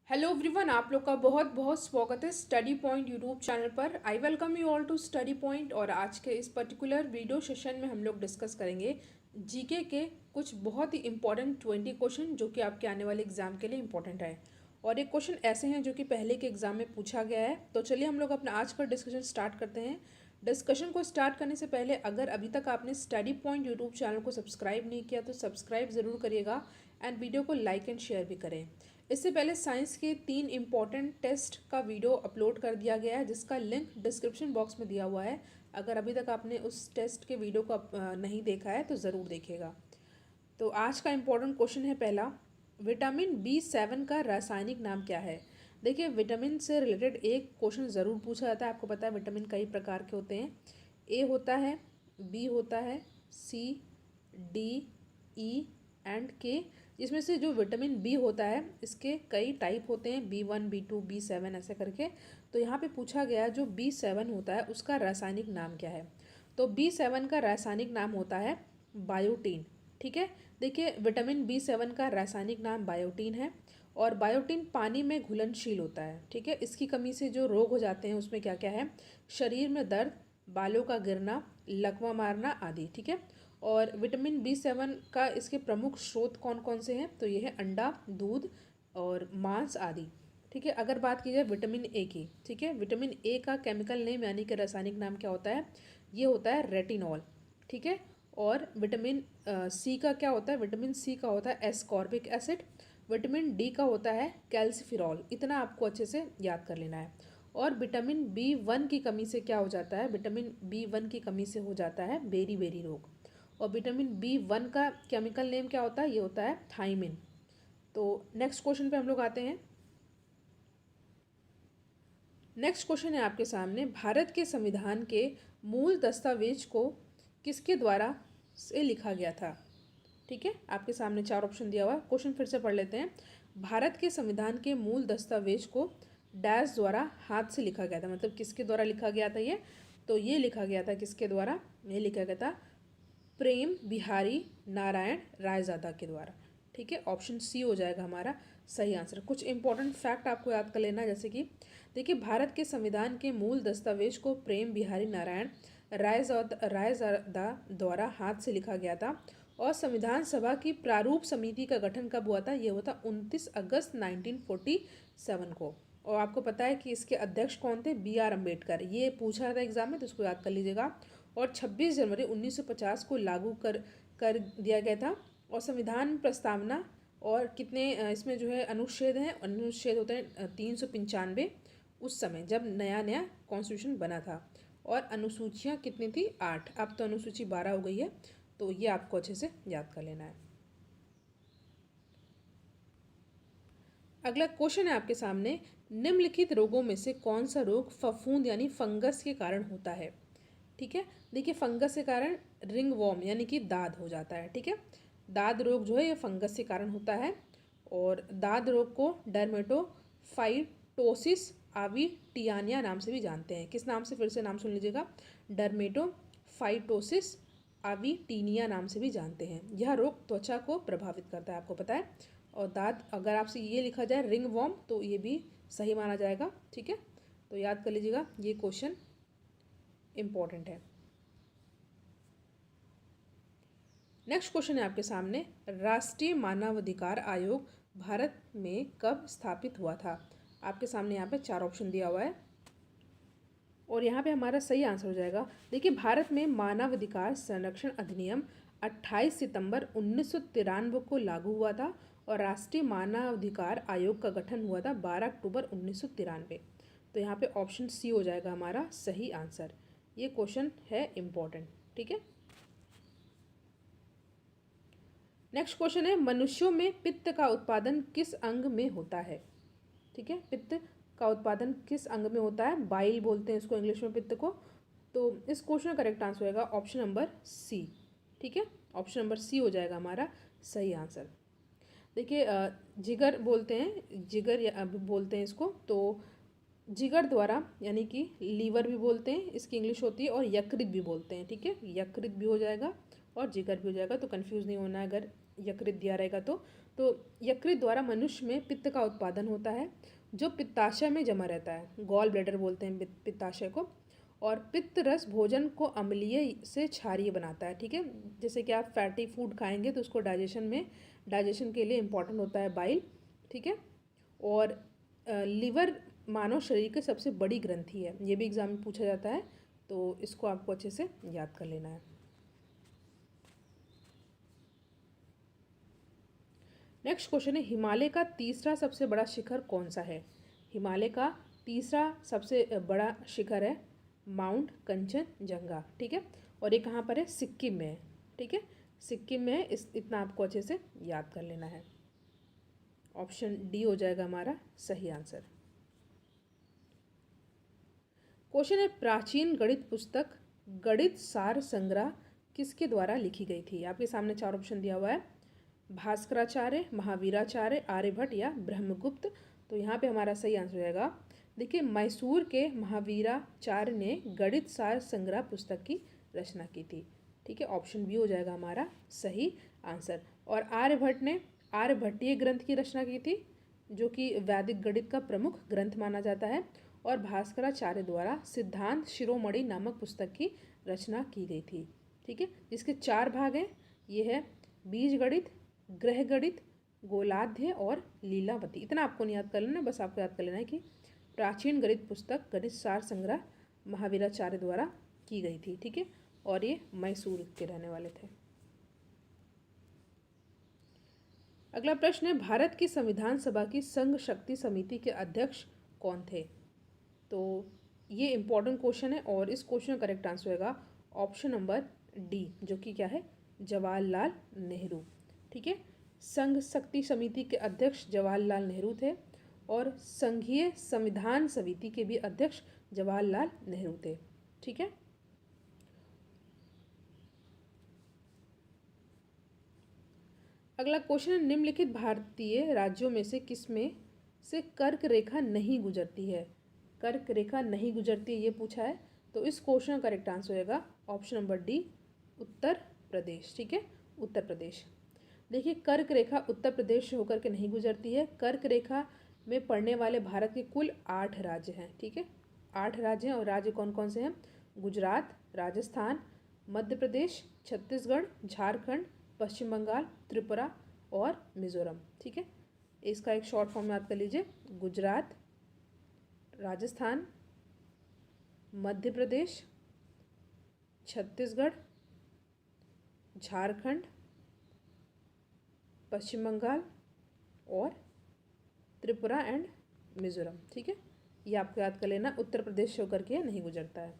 Hello everyone, आप लोग का बहुत बहुत स्वागत है स्टडी पॉइंट यूट्यूब चैनल पर। I welcome you all to study point. और आज के इस पर्टिकुलर वीडियो सेशन में हम लोग डिस्कस करेंगे जीके के कुछ बहुत ही इंपॉर्टेंट 20 क्वेश्चन जो कि आपके आने वाले एग्जाम के लिए इंपॉर्टेंट है। और एक क्वेश्चन ऐसे हैं जो कि पहले के एग्जाम में पूछा गया है। तो चलिए हम लोग अपना आज का डिस्कशन स्टार्ट करते हैं। डिस्कशन को स्टार्ट करने से पहले अगर अभी तक आपने स्टडी पॉइंट यूट्यूब चैनल को सब्सक्राइब नहीं किया तो सब्सक्राइब ज़रूर करिएगा एंड वीडियो को लाइक एंड शेयर भी करें। इससे पहले साइंस के 3 इम्पॉर्टेंट टेस्ट का वीडियो अपलोड कर दिया गया है जिसका लिंक डिस्क्रिप्शन बॉक्स में दिया हुआ है। अगर अभी तक आपने उस टेस्ट के वीडियो को नहीं देखा है तो ज़रूर देखिएगा। तो आज का इम्पॉर्टेंट क्वेश्चन है पहला, विटामिन B7 का रासायनिक नाम क्या है। देखिए, विटामिन से रिलेटेड एक क्वेश्चन ज़रूर पूछा जाता है। आपको पता है विटामिन कई प्रकार के होते हैं। ए होता है, बी होता है, सी, डी, ई एंड के। इसमें से जो विटामिन बी होता है इसके कई टाइप होते हैं, B1, B2, B7 ऐसे करके। तो यहाँ पे पूछा गया जो B7 होता है उसका रासायनिक नाम क्या है। तो B7 का रासायनिक नाम होता है बायोटीन। ठीक है, देखिए विटामिन B7 का रासायनिक नाम बायोटीन है और बायोटीन पानी में घुलनशील होता है। ठीक है, इसकी कमी से जो रोग हो जाते हैं उसमें क्या क्या है, शरीर में दर्द, बालों का गिरना, लकवा मारना आदि। ठीक है, और विटामिन B7 का इसके प्रमुख स्रोत कौन कौन से हैं, तो ये है अंडा, दूध और मांस आदि। ठीक है, अगर बात की जाए विटामिन ए की, ठीक है, विटामिन ए का केमिकल नेम यानी कि रासायनिक नाम क्या होता है, ये होता है रेटिनॉल। ठीक है, और विटामिन सी का क्या होता है, विटामिन सी का होता है एस्कॉर्बिक एसिड। विटामिन डी का होता है कैल्सिफिरॉल। इतना आपको अच्छे से याद कर लेना है। और विटामिन B1 की कमी से क्या हो जाता है, विटामिन B1 की कमी से हो जाता है बेरी बेरी रोग। और विटामिन B1 का केमिकल नेम क्या होता है, ये होता है थाइमिन। तो नेक्स्ट क्वेश्चन पे हम लोग आते हैं। नेक्स्ट क्वेश्चन है आपके सामने, भारत के संविधान के मूल दस्तावेज को किसके द्वारा से लिखा गया था। ठीक है, आपके सामने 4 ऑप्शन दिया हुआ है। क्वेश्चन फिर से पढ़ लेते हैं। भारत के संविधान के मूल दस्तावेज को डैश द्वारा हाथ से लिखा गया था, मतलब किसके द्वारा लिखा गया था ये, तो ये लिखा गया था किसके द्वारा, ये लिखा गया था प्रेम बिहारी नारायण रायजादा के द्वारा। ठीक है, ऑप्शन सी हो जाएगा हमारा सही आंसर। कुछ इंपॉर्टेंट फैक्ट आपको याद कर लेना, जैसे कि देखिए भारत के संविधान के मूल दस्तावेज को प्रेम बिहारी नारायण रायजादा द्वारा हाथ से लिखा गया था। और संविधान सभा की प्रारूप समिति का गठन कब हुआ था, ये हुआ था 29 अगस्त 1947 को। और आपको पता है कि इसके अध्यक्ष कौन थे, B.R. अम्बेडकर। ये पूछा था एग्जाम में तो इसको याद कर लीजिएगा। और 26 जनवरी 1950 को लागू कर दिया गया था। और संविधान प्रस्तावना और कितने इसमें जो है अनुच्छेद हैं, अनुच्छेद होते हैं 395 उस समय जब नया नया कॉन्स्टिट्यूशन बना था। और अनुसूचियाँ कितनी थी, 8। अब तो अनुसूची 12 हो गई है। तो ये आपको अच्छे से याद कर लेना है। अगला क्वेश्चन है आपके सामने, निम्नलिखित रोगों में से कौन सा रोग फफूंद यानी फंगस के कारण होता है। ठीक है, देखिए फंगस के कारण रिंग वॉर्म यानी कि दाद हो जाता है। ठीक है, दाद रोग जो है ये फंगस के कारण होता है। और दाद रोग को डर्मेटोफाइटोसिस आविटियानिया नाम से भी जानते हैं। किस नाम से, फिर से नाम सुन लीजिएगा, डर्मेटोफाइटोसिस आविटीनिया नाम से भी जानते हैं। यह रोग त्वचा को प्रभावित करता है, आपको पता है। और दाद अगर आपसे ये लिखा जाए रिंग वॉर्म तो ये भी सही माना जाएगा। ठीक है, तो याद कर लीजिएगा, ये क्वेश्चन इम्पॉर्टेंट है। नेक्स्ट क्वेश्चन है आपके सामने, राष्ट्रीय मानवाधिकार आयोग भारत में कब स्थापित हुआ था। आपके सामने यहाँ पे 4 ऑप्शन दिया हुआ है और यहाँ पे हमारा सही आंसर हो जाएगा। देखिए भारत में मानवाधिकार संरक्षण अधिनियम 28 सितंबर 1993 को लागू हुआ था और राष्ट्रीय मानवाधिकार आयोग का गठन हुआ था 12 अक्टूबर 1993। तो यहाँ पे ऑप्शन सी हो जाएगा हमारा सही आंसर। ये क्वेश्चन है इम्पोर्टेंट। ठीक है, नेक्स्ट क्वेश्चन है, मनुष्यों में पित्त का उत्पादन किस अंग में होता है। ठीक है, पित्त का उत्पादन किस अंग में होता है, बाइल बोलते हैं इसको इंग्लिश में पित्त को। तो इस क्वेश्चन का करेक्ट आंसर होगा ऑप्शन नंबर सी। ठीक है, ऑप्शन नंबर सी हो जाएगा हमारा सही आंसर। देखिए जिगर बोलते हैं, जिगर बोलते हैं इसको। तो जिगर द्वारा यानी कि लीवर भी बोलते हैं, इसकी इंग्लिश होती है, और यकृत भी बोलते हैं। ठीक है, यकृत भी हो जाएगा और जिगर भी हो जाएगा, तो कंफ्यूज नहीं होना है अगर यकृत दिया रहेगा तो। तो यकृत द्वारा मनुष्य में पित्त का उत्पादन होता है जो पित्ताशय में जमा रहता है, गॉल ब्लैडर बोलते हैं पित्ताशय को। और पित्त रस भोजन को अम्लीय से क्षारीय बनाता है, ठीक है। जैसे कि आप फैटी फूड खाएंगे तो उसको डाइजेशन के लिए इम्पॉर्टेंट होता है बाइल, ठीक है। और लिवर मानव शरीर की सबसे बड़ी ग्रंथि है, ये भी एग्जाम में पूछा जाता है, तो इसको आपको अच्छे से याद कर लेना है। नेक्स्ट क्वेश्चन है, हिमालय का तीसरा सबसे बड़ा शिखर कौन सा है? हिमालय का तीसरा सबसे बड़ा शिखर है माउंट कंचनजंगा, ठीक है। और ये कहाँ पर है? सिक्किम में है, ठीक है। सिक्किम में है, इतना आपको अच्छे से याद कर लेना है। ऑप्शन डी हो जाएगा हमारा सही आंसर। क्वेश्चन है, प्राचीन गणित पुस्तक गणित सार संग्रह किसके द्वारा लिखी गई थी? आपके सामने 4 ऑप्शन दिया हुआ है, भास्कराचार्य, महावीराचार्य, आर्यभट्ट या ब्रह्मगुप्त। तो यहाँ पे हमारा सही आंसर हो जाएगा, देखिए, मैसूर के महावीराचार्य ने गणित सार संग्रह पुस्तक की रचना की थी, ठीक है। ऑप्शन बी हो जाएगा हमारा सही आंसर। और आर्यभट्ट ने आर्यभट्टीय ग्रंथ की रचना की थी, जो कि वैदिक गणित का प्रमुख ग्रंथ माना जाता है। और भास्कराचार्य द्वारा सिद्धांत शिरोमणि नामक पुस्तक की रचना की गई थी, ठीक है, जिसके 4 भाग हैं। ये है बीज गणित, ग्रह गणित, गोलाध्य और लीलावती। इतना आपको नहीं याद कर लेना, बस आपको याद कर लेना है कि प्राचीन गणित पुस्तक गणित सार संग्रह महावीराचार्य द्वारा की गई थी, ठीक है। और ये मैसूर के रहने वाले थे। अगला प्रश्न है, भारत की संविधान सभा की संघ शक्ति समिति के अध्यक्ष कौन थे? तो ये इंपॉर्टेंट क्वेश्चन है और इस क्वेश्चन का करेक्ट आंसर होगा ऑप्शन नंबर डी, जो कि क्या है? जवाहरलाल नेहरू, ठीक है। संघ शक्ति समिति के अध्यक्ष जवाहरलाल नेहरू थे और संघीय संविधान समिति के भी अध्यक्ष जवाहरलाल नेहरू थे, ठीक है। अगला क्वेश्चन है, निम्नलिखित भारतीय राज्यों में से किसमें से कर्क रेखा नहीं गुजरती है? कर्क रेखा नहीं गुजरती है, ये पूछा है। तो इस क्वेश्चन का करेक्ट आंसर होगा option number D, Uttar Pradesh, ठीक है, उत्तर प्रदेश। देखिए, कर्क रेखा उत्तर प्रदेश से होकर के नहीं गुजरती है। कर्क रेखा में पड़ने वाले भारत के कुल 8 राज्य हैं, ठीक है, 8 राज्य हैं। और राज्य कौन कौन से हैं? गुजरात, राजस्थान, मध्य प्रदेश, छत्तीसगढ़, झारखंड, पश्चिम बंगाल, त्रिपुरा और मिजोरम, ठीक है। इसका एक शॉर्ट फॉर्म याद कर लीजिए, गुजरात, राजस्थान, मध्य प्रदेश, छत्तीसगढ़, झारखंड, पश्चिम बंगाल और त्रिपुरा एंड मिजोरम, ठीक है। ये आपको याद कर लेना, उत्तर प्रदेश से होकर के नहीं गुजरता है।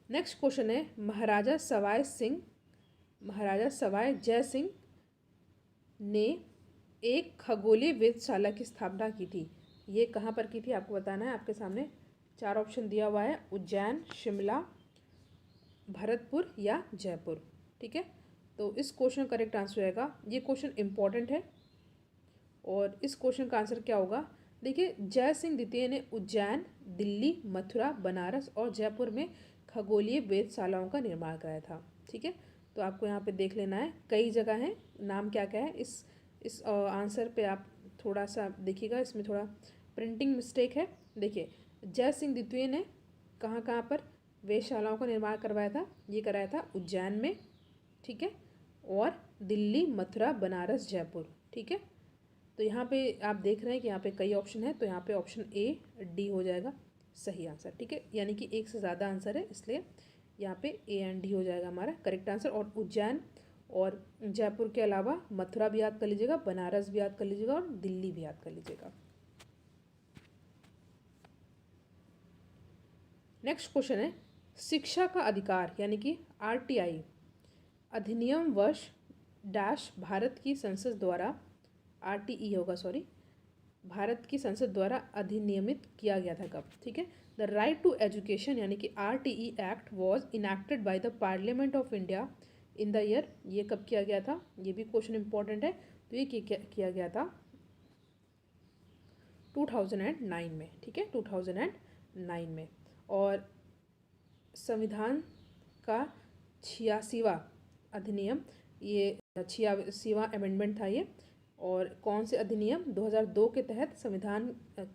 नेक्स्ट क्वेश्चन है, महाराजा सवाई जय सिंह ने एक खगोलीय वेधशाला की स्थापना की थी। ये कहाँ पर की थी आपको बताना है। आपके सामने 4 ऑप्शन दिया हुआ है, उज्जैन, शिमला, भरतपुर या जयपुर, ठीक है। तो इस क्वेश्चन का करेक्ट आंसर रहेगा, ये क्वेश्चन इंपॉर्टेंट है और इस क्वेश्चन का आंसर क्या होगा? देखिए, जय सिंह द्वितीय ने उज्जैन, दिल्ली, मथुरा, बनारस और जयपुर में खगोलीय वेधशालाओं का निर्माण कराया था, ठीक है। तो आपको यहाँ पे देख लेना है, कई जगह हैं, नाम क्या क्या है। इस आंसर पे आप थोड़ा सा देखिएगा, इसमें थोड़ा प्रिंटिंग मिस्टेक है। देखिए, जय सिंह द्वितीय ने कहाँ कहाँ पर वेधशालाओं का निर्माण करवाया था? ये कराया था उज्जैन में, ठीक है, और दिल्ली, मथुरा, बनारस, जयपुर, ठीक है। तो यहाँ पे आप देख रहे हैं कि यहाँ पे कई ऑप्शन है, तो यहाँ पे ऑप्शन ए, डी हो जाएगा सही आंसर, ठीक है। यानी कि एक से ज़्यादा आंसर है, इसलिए यहाँ पे ए एंड डी हो जाएगा हमारा करेक्ट आंसर। और उज्जैन और जयपुर के अलावा मथुरा भी याद कर लीजिएगा, बनारस भी याद कर लीजिएगा और दिल्ली भी याद कर लीजिएगा। नेक्स्ट क्वेश्चन है, शिक्षा का अधिकार यानी कि आरटीआई अधिनियम वर्ष डैश भारत की संसद द्वारा, आरटीई होगा सॉरी, भारत की संसद द्वारा अधिनियमित किया गया था कब? ठीक है, द राइट टू एजुकेशन यानी कि RTE act was enacted by the parliament of India in the year, ये कब किया गया था? ये भी क्वेश्चन इंपॉर्टेंट है। तो ये किया गया था 2009 में, ठीक है, 2009 में। और संविधान का 86वां अधिनियम ये 86वां अमेंडमेंट था ये। और कौन से अधिनियम 2002 के तहत संविधान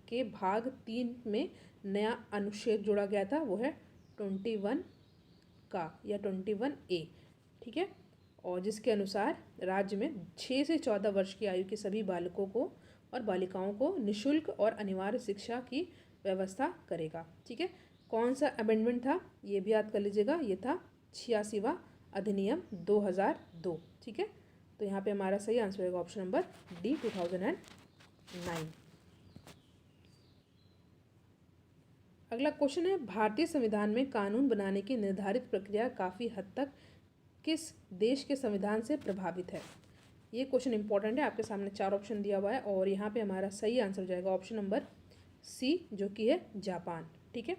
के भाग 3 में नया अनुच्छेद जोड़ा गया था, वो है 21 का या 21A, ठीक है। और जिसके अनुसार राज्य में 6 से 14 वर्ष की आयु के सभी बालकों को और बालिकाओं को निःशुल्क और अनिवार्य शिक्षा की व्यवस्था करेगा, ठीक है। कौन सा अमेंडमेंट था ये भी याद कर लीजिएगा, ये था 86वां अधिनियम 2002, ठीक है। तो यहाँ पे हमारा सही आंसर होगा ऑप्शन नंबर डी 2009। अगला क्वेश्चन है, भारतीय संविधान में कानून बनाने की निर्धारित प्रक्रिया काफ़ी हद तक किस देश के संविधान से प्रभावित है। ये क्वेश्चन इंपॉर्टेंट है, आपके सामने 4 ऑप्शन दिया हुआ है और यहाँ पे हमारा सही आंसर हो जाएगा ऑप्शन नंबर सी, जो कि है जापान, ठीक है।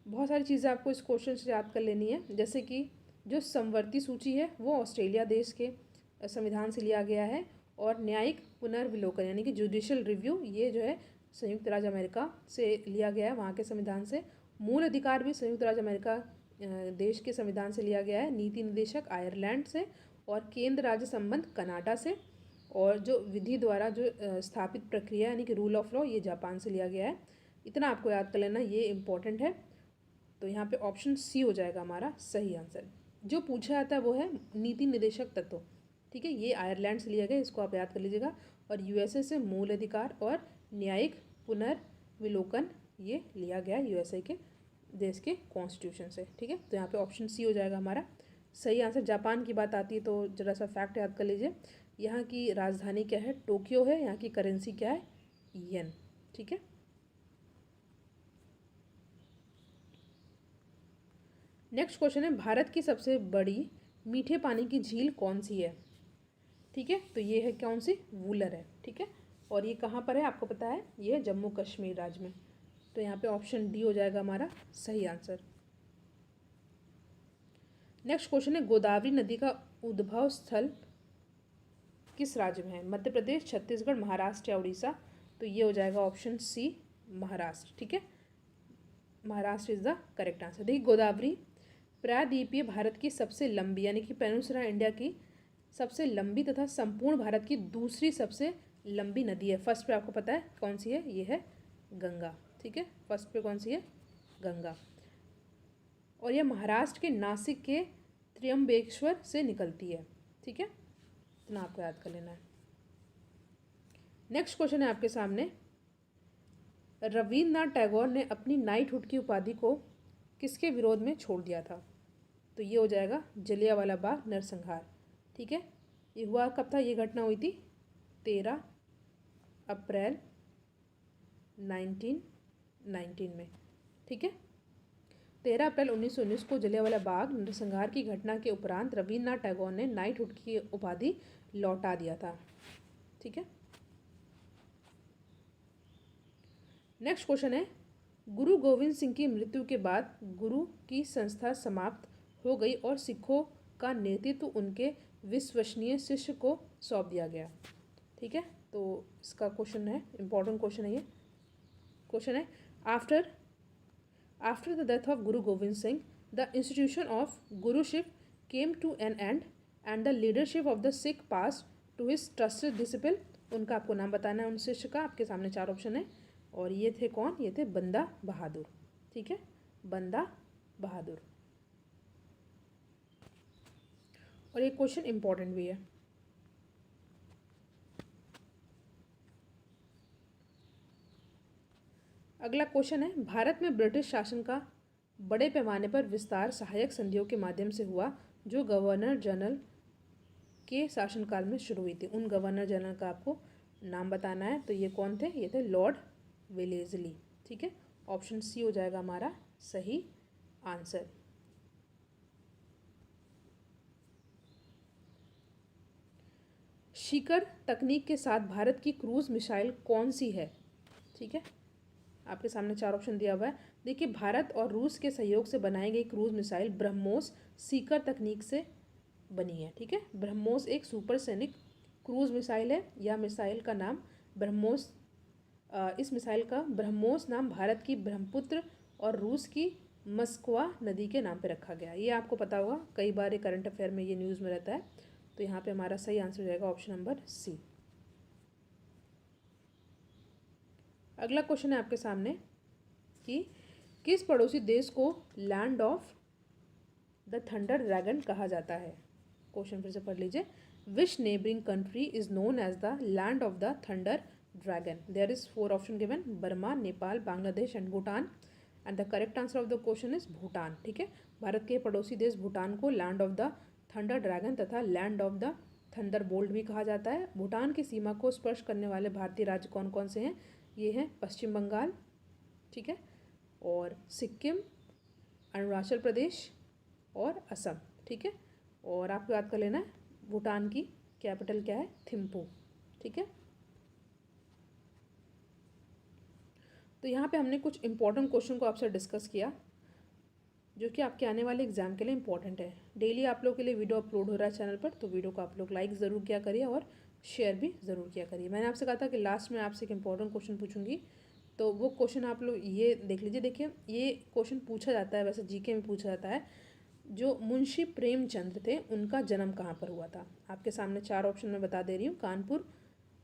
बहुत सारी चीज़ें आपको इस क्वेश्चन से याद कर लेनी है, जैसे कि जो समवर्ती सूची है वो ऑस्ट्रेलिया देश के संविधान से लिया गया है, और न्यायिक पुनर्विलोकन यानी कि जुडिशियल रिव्यू ये जो है संयुक्त राज्य अमेरिका से लिया गया है, वहाँ के संविधान से। मूल अधिकार भी संयुक्त राज्य अमेरिका देश के संविधान से लिया गया है। नीति निदेशक आयरलैंड से, और केंद्र राज्य संबंध कनाडा से, और जो विधि द्वारा जो स्थापित प्रक्रिया यानी कि रूल ऑफ लॉ ये जापान से लिया गया है। इतना आपको याद कर लेना, ये इंपॉर्टेंट है। तो यहाँ पे ऑप्शन सी हो जाएगा हमारा सही आंसर। जो पूछा जाता है वो है नीति निदेशक तत्व, ठीक है, ये आयरलैंड से लिया गया, इसको आप याद कर लीजिएगा। और यूएसए से मूल अधिकार और न्यायिक पुनर्विलोकन ये लिया गया यूएसए के देश के कॉन्स्टिट्यूशन से, ठीक है। तो यहाँ पे ऑप्शन सी हो जाएगा हमारा सही आंसर। जापान की बात आती है तो जरा सा फैक्ट याद कर लीजिए, यहाँ की राजधानी क्या है, टोक्यो है, यहाँ की करेंसी क्या है, येन, ठीक है। नेक्स्ट क्वेश्चन है, भारत की सबसे बड़ी मीठे पानी की झील कौन सी है, ठीक है। तो ये है कौन सी, वूलर है, ठीक है। और ये कहाँ पर है आपको पता है, ये है जम्मू कश्मीर राज्य में। तो यहाँ पे ऑप्शन डी हो जाएगा हमारा सही आंसर। नेक्स्ट क्वेश्चन है, गोदावरी नदी का उद्भव स्थल किस राज्य में है, मध्य प्रदेश, छत्तीसगढ़, महाराष्ट्र या उड़ीसा। तो ये हो जाएगा ऑप्शन सी महाराष्ट्र, ठीक है। Maharashtra is the correct answer. देखिए गोदावरी प्रायद्वीपीय भारत की सबसे लंबी यानी कि पेनिनसुला इंडिया की सबसे लंबी तथा संपूर्ण भारत की दूसरी सबसे लंबी नदी है। फर्स्ट पे आपको पता है कौन सी है, ये है गंगा, ठीक है। फर्स्ट पे कौन सी है, गंगा। और यह महाराष्ट्र के नासिक के त्र्यंबकेश्वर से निकलती है, ठीक है। इतना आपको याद कर लेना है। नेक्स्ट क्वेश्चन है आपके सामने, रविन्द्रनाथ टैगोर ने अपनी नाइटहुड की उपाधि को किसके विरोध में छोड़ दिया था। तो ये हो जाएगा जलियांवाला बाग नरसंहार, ठीक है। ये हुआ कब था, ये घटना हुई थी 13 अप्रैल 1919 में, ठीक है। 13 अप्रैल 1919 को जलियांवाला बाग नरसंहार की घटना के उपरांत रविन्द्रनाथ टैगोर ने नाइटहुड की उपाधि लौटा दिया था, ठीक है। नेक्स्ट क्वेश्चन है, गुरु गोविंद सिंह की मृत्यु के बाद गुरु की संस्था समाप्त हो गई और सिखों का नेतृत्व उनके विश्वसनीय शिष्य को सौंप दिया गया, ठीक है। तो इसका क्वेश्चन है, इंपॉर्टेंट क्वेश्चन है ये। क्वेश्चन है, after the death of Guru Gobind Singh the institution of guruship came to an end and the leadership of the Sikh pass to his trusted disciple. उनका आपको नाम बताना है उन शिष्य का। आपके सामने 4 ऑप्शन है और ये थे कौन, ये थे बंदा बहादुर, ठीक है, बंदा बहादुर। और ये क्वेश्चन इंपॉर्टेंट भी है। अगला क्वेश्चन है, भारत में ब्रिटिश शासन का बड़े पैमाने पर विस्तार सहायक संधियों के माध्यम से हुआ जो गवर्नर जनरल के शासनकाल में शुरू हुई थी। उन गवर्नर जनरल का आपको नाम बताना है। तो ये कौन थे, ये थे लॉर्ड वेलेस्ली, ठीक है। ऑप्शन सी हो जाएगा हमारा सही आंसर। शिखर तकनीक के साथ भारत की क्रूज मिसाइल कौन सी है, ठीक है। आपके सामने 4 ऑप्शन दिया हुआ है। देखिए भारत और रूस के सहयोग से बनाई गई क्रूज मिसाइल ब्रह्मोस शिखर तकनीक से बनी है, ठीक है। ब्रह्मोस एक सुपरसोनिक क्रूज मिसाइल है। यह मिसाइल का नाम ब्रह्मोस, इस मिसाइल का ब्रह्मोस नाम भारत की ब्रह्मपुत्र और रूस की मस्कवा नदी के नाम पर रखा गया। ये आपको पता होगा, कई बार ये करंट अफेयर में ये न्यूज़ में रहता है। तो यहाँ पे हमारा सही आंसर हो जाएगा ऑप्शन नंबर सी। अगला क्वेश्चन है आपके सामने कि किस पड़ोसी देश को land of the thunder dragon कहा जाता है। क्वेश्चन फिर से पढ़ लीजिए। Which neighbouring country is known as the land of the thunder dragon. There is 4 option given, Burma, Nepal, Bangladesh and Bhutan, and the correct answer of the question is Bhutan. ठीक है, भारत के पड़ोसी देश भूटान को land of the thunder dragon तथा land of the thunder bolt भी कहा जाता है। भूटान की सीमा को स्पर्श करने वाले भारतीय राज्य कौन कौन से हैं? ये हैं पश्चिम बंगाल, ठीक है, और सिक्किम, अरुणाचल प्रदेश और असम। ठीक है, और आपको याद कर लेना है भूटान की कैपिटल क्या है? थिम्पू। ठीक है, तो यहाँ पे हमने कुछ इंपॉर्टेंट क्वेश्चन को आपसे डिस्कस किया जो कि आपके आने वाले एग्जाम के लिए इंपॉर्टेंट है। डेली आप लोग के लिए वीडियो अपलोड हो रहा है चैनल पर, तो वीडियो को आप लोग लाइक ज़रूर किया करिए और शेयर भी ज़रूर किया करिए। मैंने आपसे कहा था कि लास्ट में आपसे एक इंपॉर्टेंट क्वेश्चन पूछूंगी, तो वो क्वेश्चन आप लोग ये देख लीजिए। देखिए, ये क्वेश्चन पूछा जाता है, वैसे जीके में पूछा जाता है, जो मुंशी प्रेमचंद थे उनका जन्म कहाँ पर हुआ था। आपके सामने 4 ऑप्शन में बता दे रही हूँ, कानपुर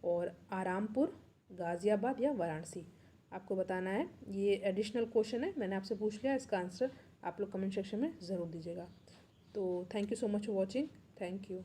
और आरामपुर, गाज़ियाबाद या वाराणसी। आपको बताना है। ये एडिशनल क्वेश्चन है, मैंने आपसे पूछ लिया, इसका आंसर आप लोग कमेंट सेक्शन में ज़रूर दीजिएगा। तो thank you so much for watching. Thank you.